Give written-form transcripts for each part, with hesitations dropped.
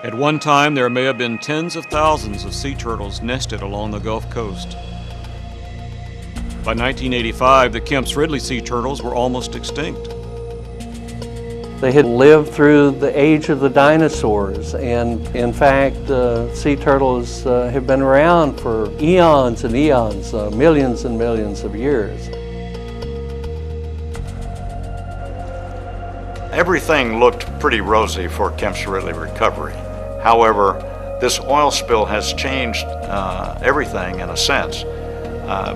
At one time, there may have been tens of thousands of sea turtles nested along the Gulf Coast. By 1985, the Kemp's Ridley sea turtles were almost extinct. They had lived through the age of the dinosaurs, and in fact, sea turtles have been around for eons and eons, millions and millions of years. Everything looked pretty rosy for Kemp's Ridley recovery. However, this oil spill has changed everything in a sense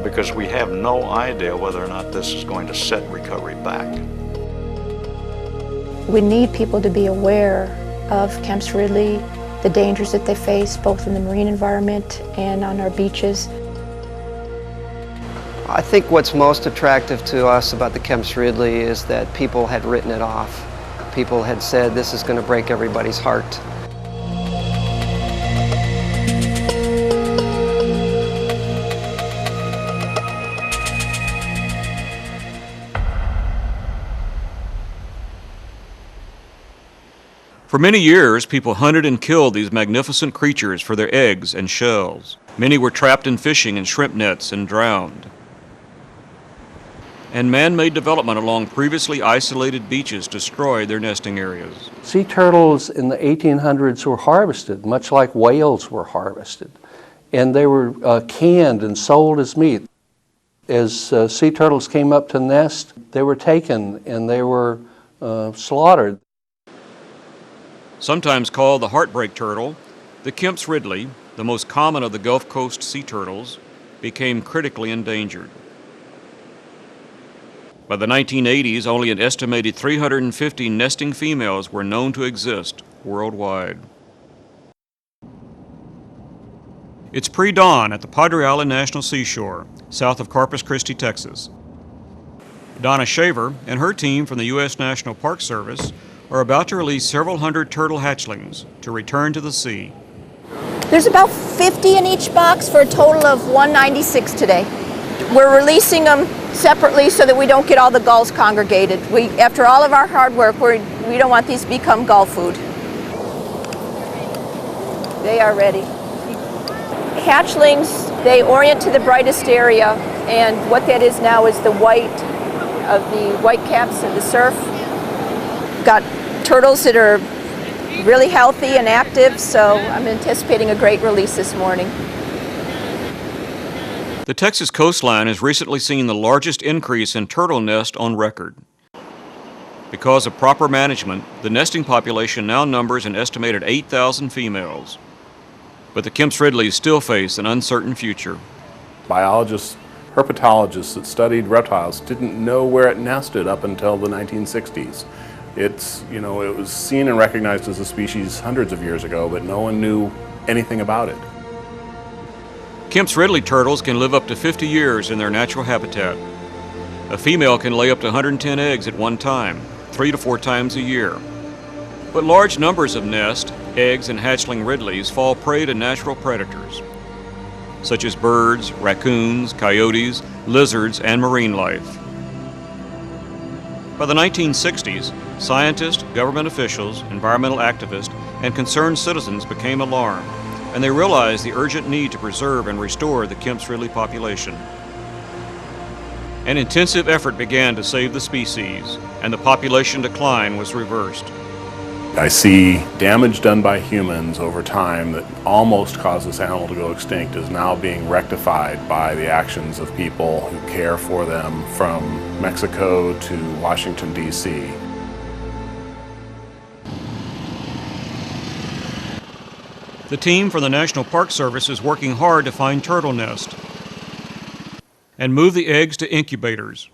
because we have no idea whether or not this is going to set recovery back. We need people to be aware of Kemp's Ridley, the dangers that they face both in the marine environment and on our beaches. I think what's most attractive to us about the Kemp's Ridley is that people had written it off. People had said this is going to break everybody's heart. For many years, people hunted and killed these magnificent creatures for their eggs and shells. Many were trapped in fishing and shrimp nets and drowned. And man-made development along previously isolated beaches destroyed their nesting areas. Sea turtles in the 1800s were harvested, much like whales were harvested. And they were canned and sold as meat. As sea turtles came up to nest, they were taken and they were slaughtered. Sometimes called the Heartbreak Turtle, the Kemp's Ridley, the most common of the Gulf Coast sea turtles, became critically endangered. By the 1980s, only an estimated 350 nesting females were known to exist worldwide. It's pre-dawn at the Padre Island National Seashore, south of Corpus Christi, Texas. Donna Shaver and her team from the U.S. National Park Service are about to release several hundred turtle hatchlings to return to the sea. There's about 50 in each box for a total of 196 today. We're releasing them separately so that we don't get all the gulls congregated. After all of our hard work, we don't want these to become gull food. They are ready. Hatchlings, they orient to the brightest area, and what that is now is the white of the white caps of the surf. Got turtles that are really healthy and active, so I'm anticipating a great release this morning. The Texas coastline has recently seen the largest increase in turtle nest on record. Because of proper management, the nesting population now numbers an estimated 8,000 females. But the Kemp's Ridleys still face an uncertain future. Biologists, herpetologists that studied reptiles didn't know where it nested up until the 1960s. It was seen and recognized as a species hundreds of years ago, but no one knew anything about it. Kemp's Ridley turtles can live up to 50 years in their natural habitat. A female can lay up to 110 eggs at one time, 3 to 4 times a year. But large numbers of nest, eggs, and hatchling Ridleys fall prey to natural predators, such as birds, raccoons, coyotes, lizards, and marine life. By the 1960s, scientists, government officials, environmental activists, and concerned citizens became alarmed, and they realized the urgent need to preserve and restore the Kemp's Ridley population. An intensive effort began to save the species, and the population decline was reversed. I see damage done by humans over time that almost caused this animal to go extinct is now being rectified by the actions of people who care for them from Mexico to Washington, D.C. The team from the National Park Service is working hard to find turtle nests and move the eggs to incubators.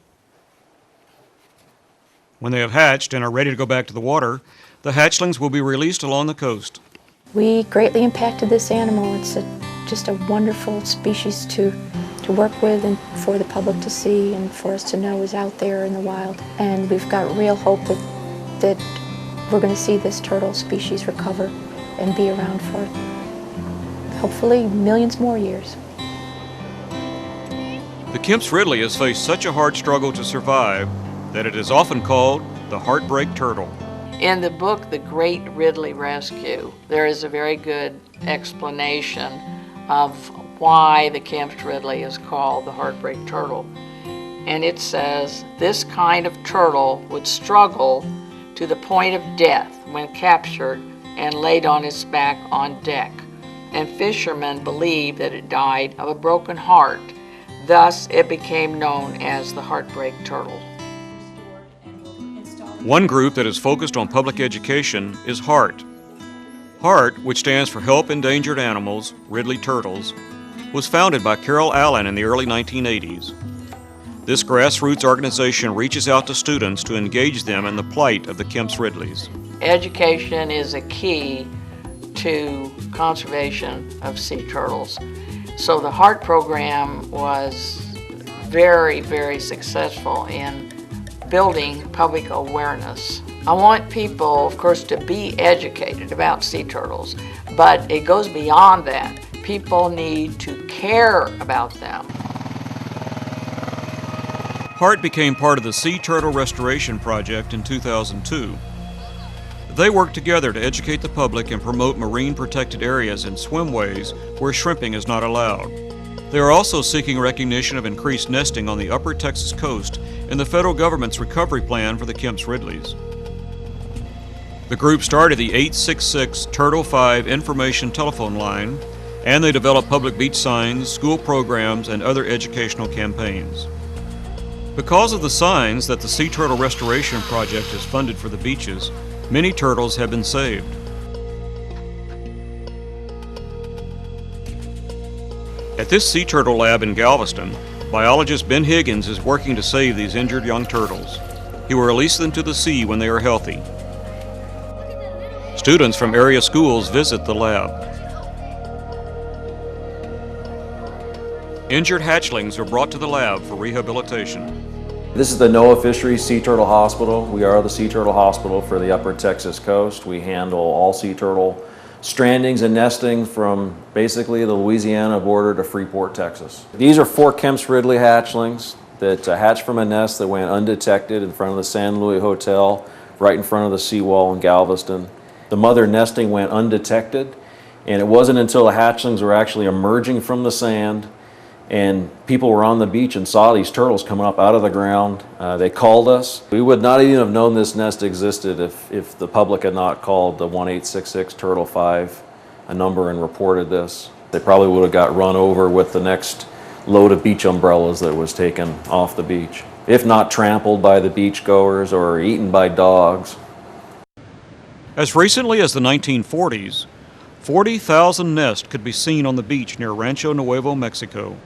When they have hatched and are ready to go back to the water, the hatchlings will be released along the coast. We greatly impacted this animal. It's just a wonderful species to work with and for the public to see and for us to know is out there in the wild. And we've got real hope that we're going to see this turtle species recover and be around for hopefully millions more years. The Kemp's Ridley has faced such a hard struggle to survive that it is often called the Heartbreak Turtle. In the book, The Great Ridley Rescue, there is a very good explanation of why the Kemp's Ridley is called the Heartbreak Turtle. And it says, this kind of turtle would struggle to the point of death when captured and laid on its back on deck. And fishermen believed that it died of a broken heart. Thus, it became known as the Heartbreak Turtle. One group that is focused on public education is HEART. HEART, which stands for Help Endangered Animals, Ridley Turtles, was founded by Carol Allen in the early 1980s. This grassroots organization reaches out to students to engage them in the plight of the Kemp's Ridleys. Education is a key to conservation of sea turtles. So the HEART program was very, very successful in building public awareness. I want people, of course, to be educated about sea turtles, but it goes beyond that. People need to care about them. HEART became part of the Sea Turtle Restoration Project in 2002. They work together to educate the public and promote marine protected areas and swimways where shrimping is not allowed. They are also seeking recognition of increased nesting on the upper Texas coast in the federal government's recovery plan for the Kemp's Ridleys. The group started the 866 Turtle 5 information telephone line, and they develop public beach signs, school programs, and other educational campaigns. Because of the signs that the Sea Turtle Restoration Project has funded for the beaches, many turtles have been saved. At this sea turtle lab in Galveston, biologist Ben Higgins is working to save these injured young turtles. He will release them to the sea when they are healthy. Students from area schools visit the lab. Injured hatchlings are brought to the lab for rehabilitation. This is the NOAA Fisheries Sea Turtle Hospital. We are the Sea Turtle Hospital for the upper Texas coast. We handle all sea turtle strandings and nesting from basically the Louisiana border to Freeport, Texas. These are 4 Kemp's Ridley hatchlings that hatched from a nest that went undetected in front of the San Luis Hotel, right in front of the seawall in Galveston. The mother nesting went undetected, and it wasn't until the hatchlings were actually emerging from the sand and people were on the beach and saw these turtles coming up out of the ground. They called us. We would not even have known this nest existed if the public had not called the 1-866 Turtle 5 a number and reported this. They probably would have got run over with the next load of beach umbrellas that was taken off the beach, if not trampled by the beachgoers or eaten by dogs. As recently as the 1940s, 40,000 nests could be seen on the beach near Rancho Nuevo, Mexico.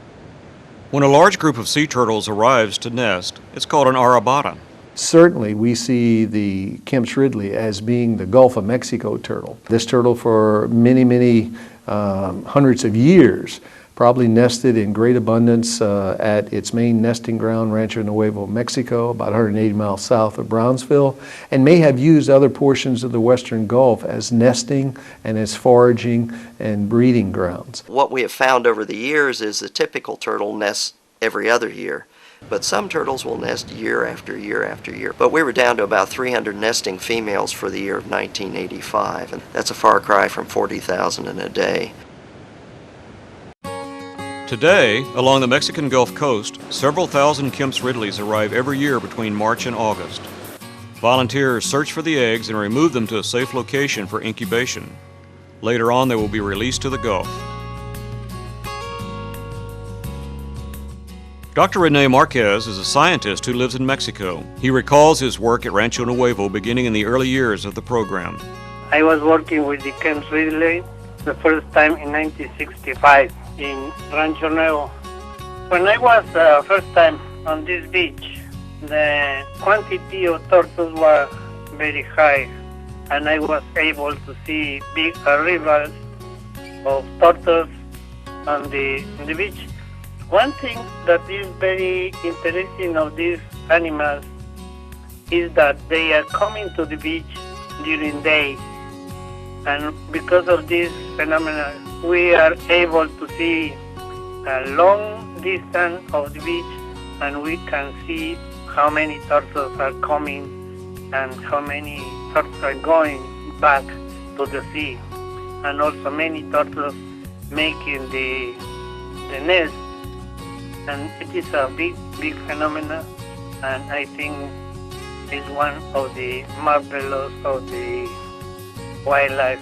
When a large group of sea turtles arrives to nest, it's called an arrabata. Certainly, we see the Kemp's Ridley as being the Gulf of Mexico turtle. This turtle for many hundreds of years probably nested in great abundance at its main nesting ground, Rancho Nuevo, Mexico, about 180 miles south of Brownsville, and may have used other portions of the western Gulf as nesting and as foraging and breeding grounds. What we have found over the years is the typical turtle nests every other year, but some turtles will nest year after year after year. But we were down to about 300 nesting females for the year of 1985, and that's a far cry from 40,000 in a day. Today, along the Mexican Gulf Coast, several thousand Kemp's Ridleys arrive every year between March and August. Volunteers search for the eggs and remove them to a safe location for incubation. Later on, they will be released to the Gulf. Dr. Rene Marquez is a scientist who lives in Mexico. He recalls his work at Rancho Nuevo beginning in the early years of the program. I was working with the Kemp's Ridley the first time in 1965 in Rancho Nuevo. When I was first time on this beach, the quantity of turtles was very high, and I was able to see big arrivals of turtles on the beach. One thing that is very interesting of these animals is that they are coming to the beach during day, and because of this phenomenon, we are able to see a long distance of the beach, and we can see how many turtles are coming and how many turtles are going back to the sea, and also many turtles making the nest. And it is a big phenomenon, and I think it's one of the marvelous of the wildlife.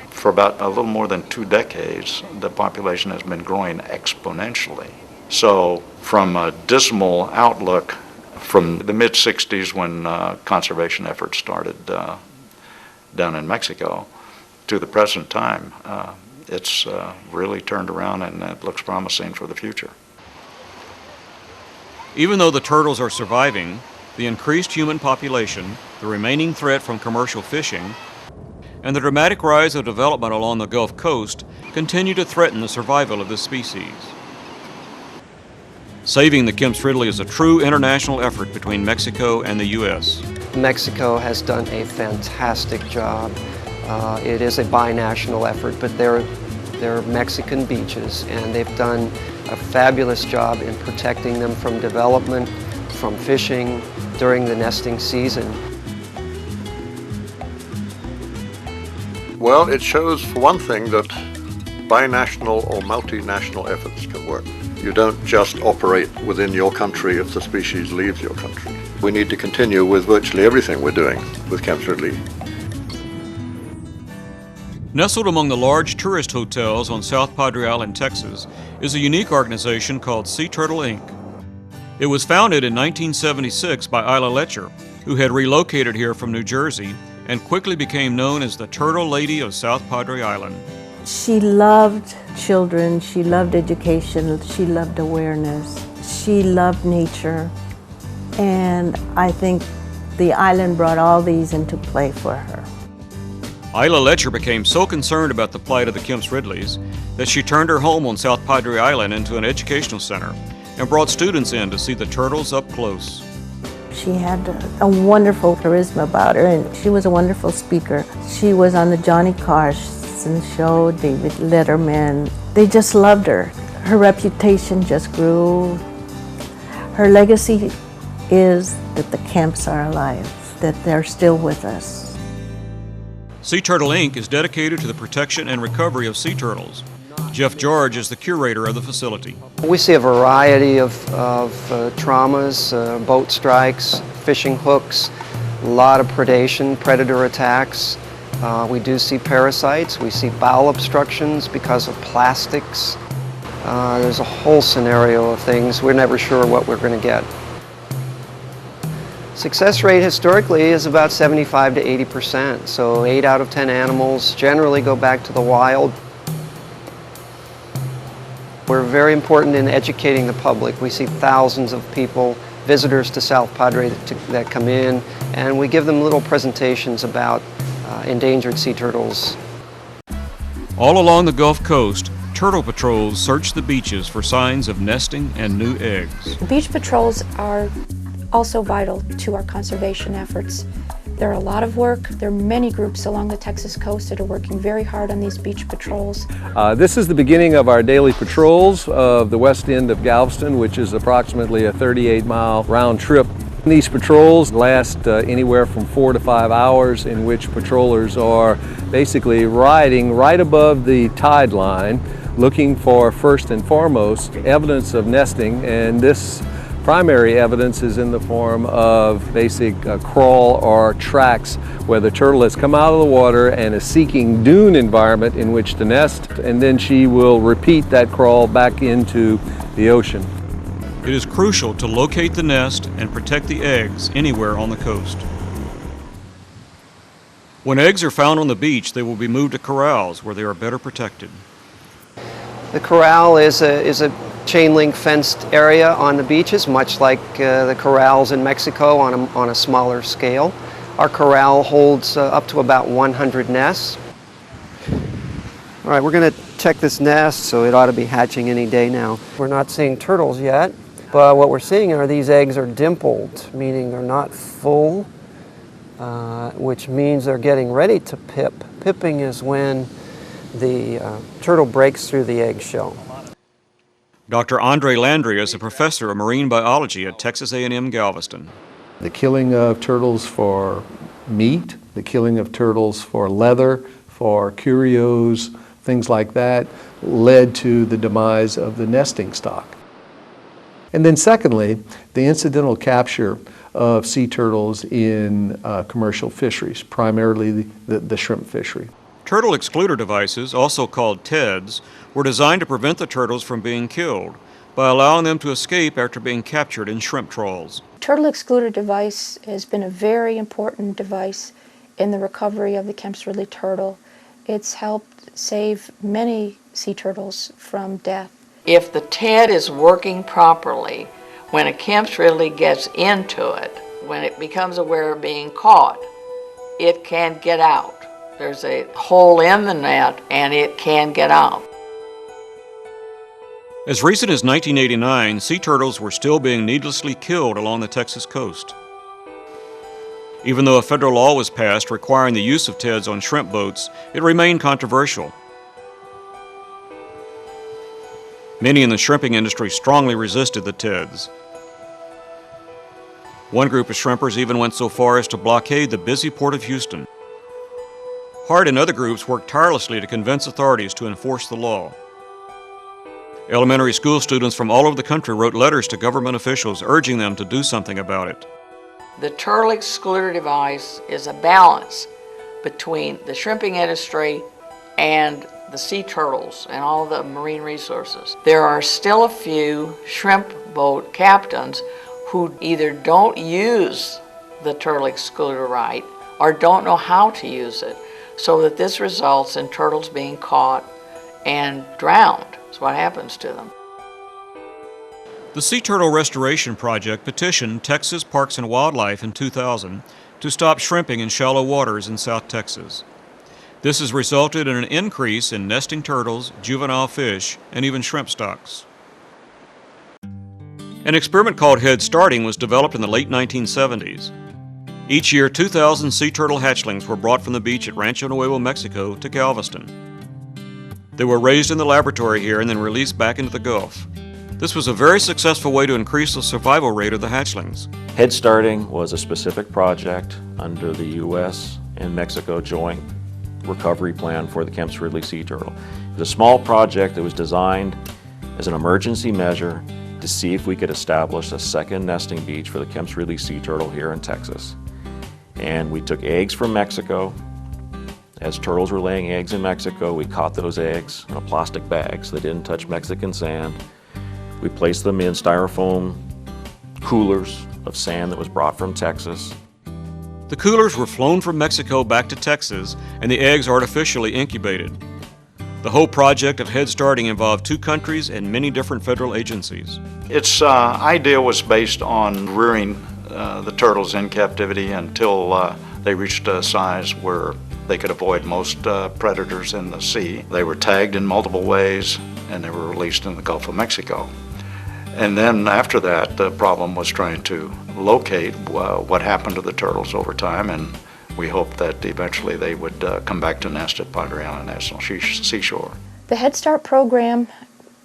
For about a little more than 2 decades, the population has been growing exponentially. So from a dismal outlook from the mid-60s when conservation efforts started down in Mexico to the present time, it's really turned around, and it looks promising for the future. Even though the turtles are surviving, the increased human population, the remaining threat from commercial fishing, and the dramatic rise of development along the Gulf Coast continue to threaten the survival of this species. Saving the Kemp's Ridley is a true international effort between Mexico and the U.S. Mexico has done a fantastic job. It is a binational effort, but they're Mexican beaches, and they've done a fabulous job in protecting them from development, from fishing during the nesting season. Well, it shows, for one thing, that binational or multinational efforts can work. You don't just operate within your country if the species leaves your country. We need to continue with virtually everything we're doing with Kemp's Ridley. Nestled among the large tourist hotels on South Padre Island, Texas, is a unique organization called Sea Turtle Inc. It was founded in 1976 by Isla Letcher, who had relocated here from New Jersey and quickly became known as the Turtle Lady of South Padre Island. She loved children, she loved education, she loved awareness, she loved nature, and I think the island brought all these into play for her. Isla Letcher became so concerned about the plight of the Kemp's Ridleys that she turned her home on South Padre Island into an educational center and brought students in to see the turtles up close. She had a wonderful charisma about her, and she was a wonderful speaker. She was on the Johnny Carson show, David Letterman. They just loved her. Her reputation just grew. Her legacy is that the Kemps are alive, that they're still with us. Sea Turtle Inc. is dedicated to the protection and recovery of sea turtles. Jeff George is the curator of the facility. We see a variety of traumas, boat strikes, fishing hooks, a lot of predation, predator attacks. We do see parasites. We see bowel obstructions because of plastics. There's a whole scenario of things. We're never sure what we're going to get. Success rate historically is about 75 to 80%. So 8 out of 10 animals generally go back to the wild. We're very important in educating the public. We see thousands of people, visitors to South Padre that come in, and we give them little presentations about endangered sea turtles. All along the Gulf Coast, turtle patrols search the beaches for signs of nesting and new eggs. Beach patrols are also vital to our conservation efforts. They're a lot of work. There are many groups along the Texas coast that are working very hard on these beach patrols. This is the beginning of our daily patrols of the west end of Galveston, which is approximately a 38-mile round trip. These patrols last anywhere from 4 to 5 hours, in which patrollers are basically riding right above the tide line, looking for, first and foremost, evidence of nesting, and this primary evidence is in the form of basic crawl or tracks where the turtle has come out of the water and is seeking dune environment in which to nest, and then she will repeat that crawl back into the ocean. It is crucial to locate the nest and protect the eggs anywhere on the coast. When eggs are found on the beach, they will be moved to corrals where they are better protected. The corral is a chain link fenced area on the beaches, much like the corrals in Mexico on a smaller scale. Our corral holds up to about 100 nests. All right, we're going to check this nest, so it ought to be hatching any day now. We're not seeing turtles yet, but what we're seeing are these eggs are dimpled, meaning they're not full, which means they're getting ready to pip. Pipping is when the turtle breaks through the eggshell. Dr. Andre Landry is a professor of marine biology at Texas A&M Galveston. The killing of turtles for meat, the killing of turtles for leather, for curios, things like that, led to the demise of the nesting stock. And then secondly, the incidental capture of sea turtles in commercial fisheries, primarily the shrimp fishery. Turtle excluder devices, also called TEDs, were designed to prevent the turtles from being killed by allowing them to escape after being captured in shrimp trawls. Turtle excluder device has been a very important device in the recovery of the Kemp's Ridley turtle. It's helped save many sea turtles from death. If the TED is working properly, when a Kemp's Ridley gets into it, when it becomes aware of being caught, it can get out. There's a hole in the net and it can get out. As recent as 1989, sea turtles were still being needlessly killed along the Texas coast. Even though a federal law was passed requiring the use of TEDs on shrimp boats, it remained controversial. Many in the shrimping industry strongly resisted the TEDs. One group of shrimpers even went so far as to blockade the busy port of Houston. Hart and other groups worked tirelessly to convince authorities to enforce the law. Elementary school students from all over the country wrote letters to government officials urging them to do something about it. The turtle excluder device is a balance between the shrimping industry and the sea turtles and all the marine resources. There are still a few shrimp boat captains who either don't use the turtle excluder right or don't know how to use it, so that this results in turtles being caught and drowned. That's what happens to them. The Sea Turtle Restoration Project petitioned Texas Parks and Wildlife in 2000 to stop shrimping in shallow waters in South Texas. This has resulted in an increase in nesting turtles, juvenile fish, and even shrimp stocks. An experiment called Head Starting was developed in the late 1970s. Each year, 2,000 sea turtle hatchlings were brought from the beach at Rancho Nuevo, Mexico to Galveston. They were raised in the laboratory here and then released back into the Gulf. This was a very successful way to increase the survival rate of the hatchlings. Head Starting was a specific project under the U.S. and Mexico joint recovery plan for the Kemp's Ridley sea turtle. It was a small project that was designed as an emergency measure to see if we could establish a second nesting beach for the Kemp's Ridley sea turtle here in Texas. And we took eggs from Mexico. As turtles were laying eggs in Mexico, we caught those eggs in a plastic bag so they didn't touch Mexican sand. We placed them in styrofoam coolers of sand that was brought from Texas. The coolers were flown from Mexico back to Texas, and the eggs artificially incubated. The whole project of Head Starting involved 2 countries and many different federal agencies. Its idea was based on rearing the turtles in captivity until they reached a size where they could avoid most predators in the sea. They were tagged in multiple ways, and they were released in the Gulf of Mexico. And then after that, the problem was trying to locate what happened to the turtles over time, and we hoped that eventually they would come back to nest at Padre Island National Seashore. The Head Start program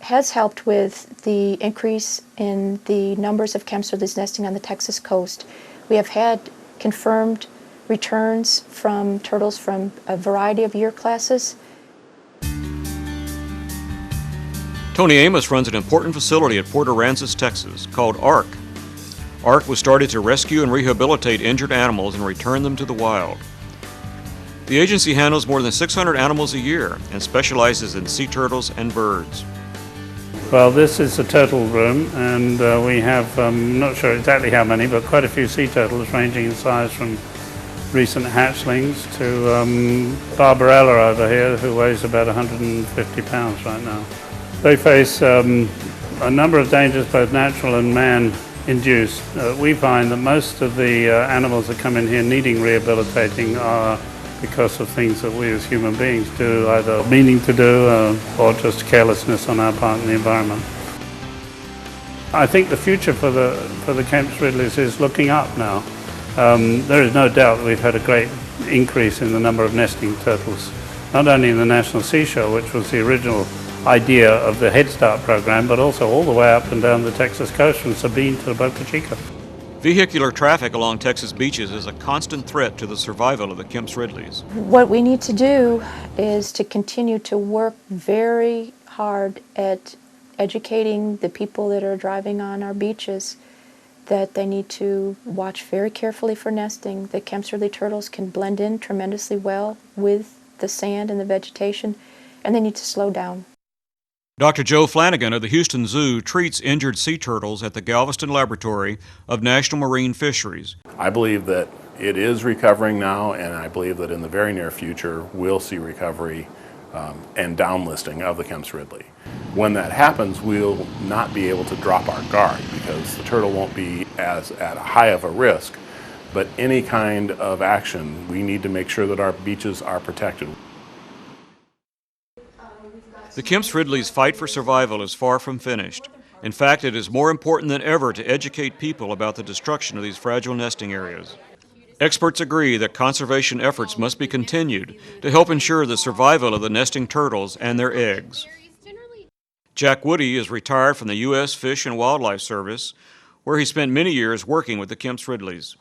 has helped with the increase in the numbers of Kemp's Ridleys nesting on the Texas coast. We have had confirmed returns from turtles from a variety of year classes. Tony Amos runs an important facility at Port Aransas, Texas, called ARC. ARC was started to rescue and rehabilitate injured animals and return them to the wild. The agency handles more than 600 animals a year and specializes in sea turtles and birds. Well, this is the turtle room, and we have, not sure exactly how many, but quite a few sea turtles ranging in size from recent hatchlings to Barbarella over here, who weighs about 150 pounds right now. They face a number of dangers, both natural and man-induced. We find that most of the animals that come in here needing rehabilitating are because of things that we as human beings do, either meaning to do or just carelessness on our part in the environment. I think the future for the Kemp's Ridleys is looking up now. There is no doubt that we've had a great increase in the number of nesting turtles, not only in the National Seashore, which was the original idea of the Head Start program, but also all the way up and down the Texas coast from Sabine to Boca Chica. Vehicular traffic along Texas beaches is a constant threat to the survival of the Kemp's Ridleys. What we need to do is to continue to work very hard at educating the people that are driving on our beaches that they need to watch very carefully for nesting. The Kemp's Ridley turtles can blend in tremendously well with the sand and the vegetation, and they need to slow down. Dr. Joe Flanagan of the Houston Zoo treats injured sea turtles at the Galveston Laboratory of National Marine Fisheries. I believe that it is recovering now, and I believe that in the very near future we'll see recovery and downlisting of the Kemp's Ridley. When that happens, we'll not be able to drop our guard because the turtle won't be as at a high of a risk, but any kind of action, we need to make sure that our beaches are protected. The Kemp's Ridley's fight for survival is far from finished. In fact, it is more important than ever to educate people about the destruction of these fragile nesting areas. Experts agree that conservation efforts must be continued to help ensure the survival of the nesting turtles and their eggs. Jack Woody is retired from the U.S. Fish and Wildlife Service, where he spent many years working with the Kemp's Ridleys.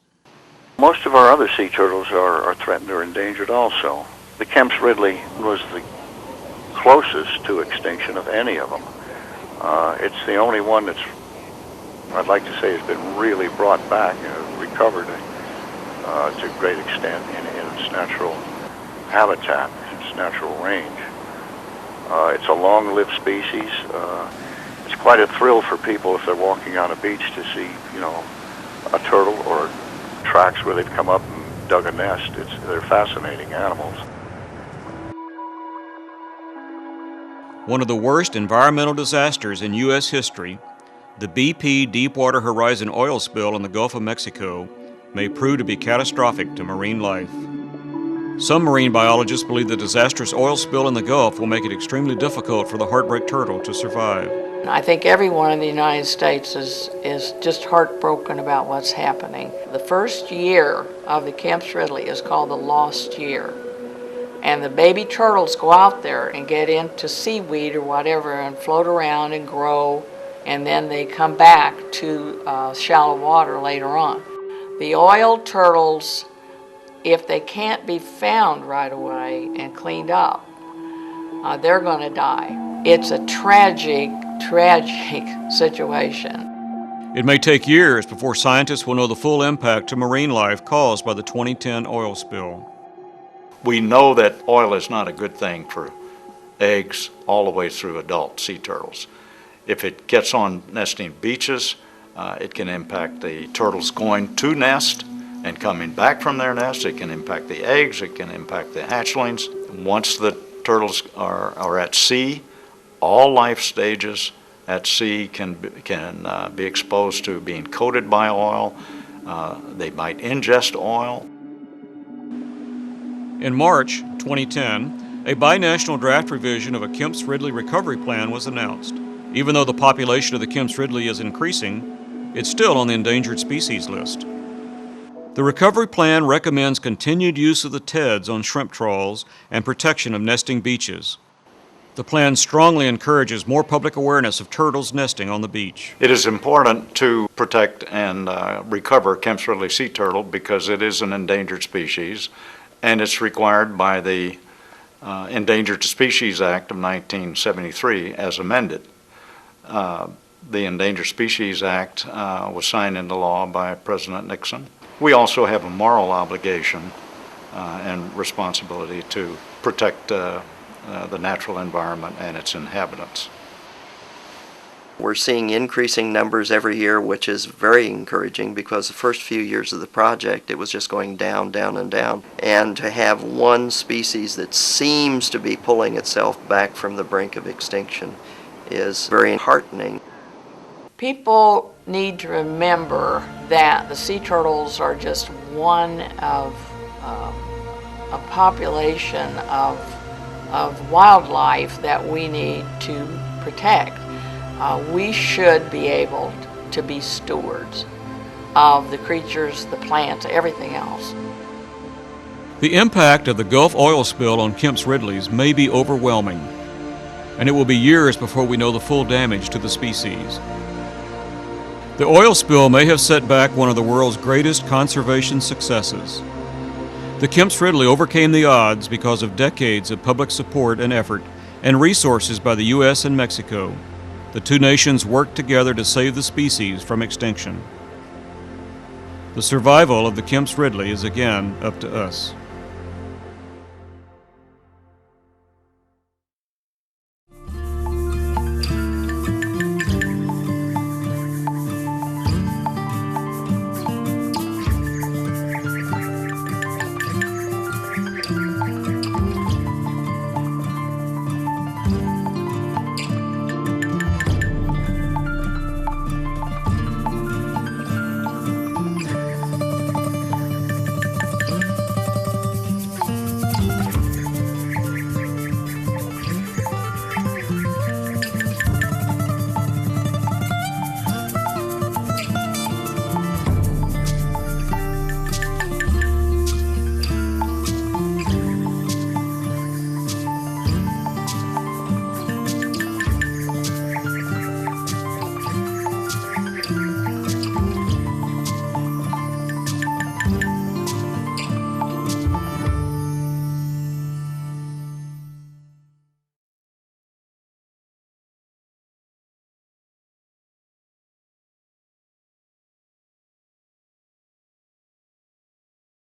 Most of our other sea turtles are threatened or endangered also. The Kemp's Ridley was the closest to extinction of any of them. It's the only one that's, I'd like to say, has been really brought back and recovered to a great extent in its natural habitat, its natural range. It's a long-lived species. It's quite a thrill for people if they're walking on a beach to see, a turtle or tracks where they've come up and dug a nest. They're fascinating animals. One of the worst environmental disasters in U.S. history, the BP Deepwater Horizon oil spill in the Gulf of Mexico, may prove to be catastrophic to marine life. Some marine biologists believe the disastrous oil spill in the Gulf will make it extremely difficult for the Heartbreak Turtle to survive. I think everyone in the United States is just heartbroken about what's happening. The first year of the Kemp's Ridley is called the lost year. And the baby turtles go out there and get into seaweed or whatever and float around and grow, and then they come back to shallow water later on. The oil turtles, if they can't be found right away and cleaned up, they're going to die. It's a tragic, tragic situation. It may take years before scientists will know the full impact to marine life caused by the 2010 oil spill. We know that oil is not a good thing for eggs all the way through adult sea turtles. If it gets on nesting beaches, it can impact the turtles going to nest and coming back from their nest. It can impact the eggs. It can impact the hatchlings. Once the turtles are at sea, all life stages at sea can be exposed to being coated by oil. They might ingest oil. In March 2010, a binational draft revision of a Kemp's Ridley recovery plan was announced. Even though the population of the Kemp's Ridley is increasing, it's still on the endangered species list. The recovery plan recommends continued use of the TEDs on shrimp trawls and protection of nesting beaches. The plan strongly encourages more public awareness of turtles nesting on the beach. It is important to protect and recover Kemp's Ridley sea turtle because it is an endangered species, and it's required by the Endangered Species Act of 1973 as amended. The Endangered Species Act was signed into law by President Nixon. We also have a moral obligation and responsibility to protect the natural environment and its inhabitants. We're seeing increasing numbers every year, which is very encouraging because the first few years of the project it was just going down, down, and down. And to have one species that seems to be pulling itself back from the brink of extinction is very heartening. People need to remember that the sea turtles are just one of a population of wildlife that we need to protect. We should be able to be stewards of the creatures, the plants, everything else. The impact of the Gulf oil spill on Kemp's Ridleys may be overwhelming, and it will be years before we know the full damage to the species. The oil spill may have set back one of the world's greatest conservation successes. The Kemp's Ridley overcame the odds because of decades of public support and effort and resources by the U.S. and Mexico. The two nations worked together to save the species from extinction. The survival of the Kemp's Ridley is again up to us.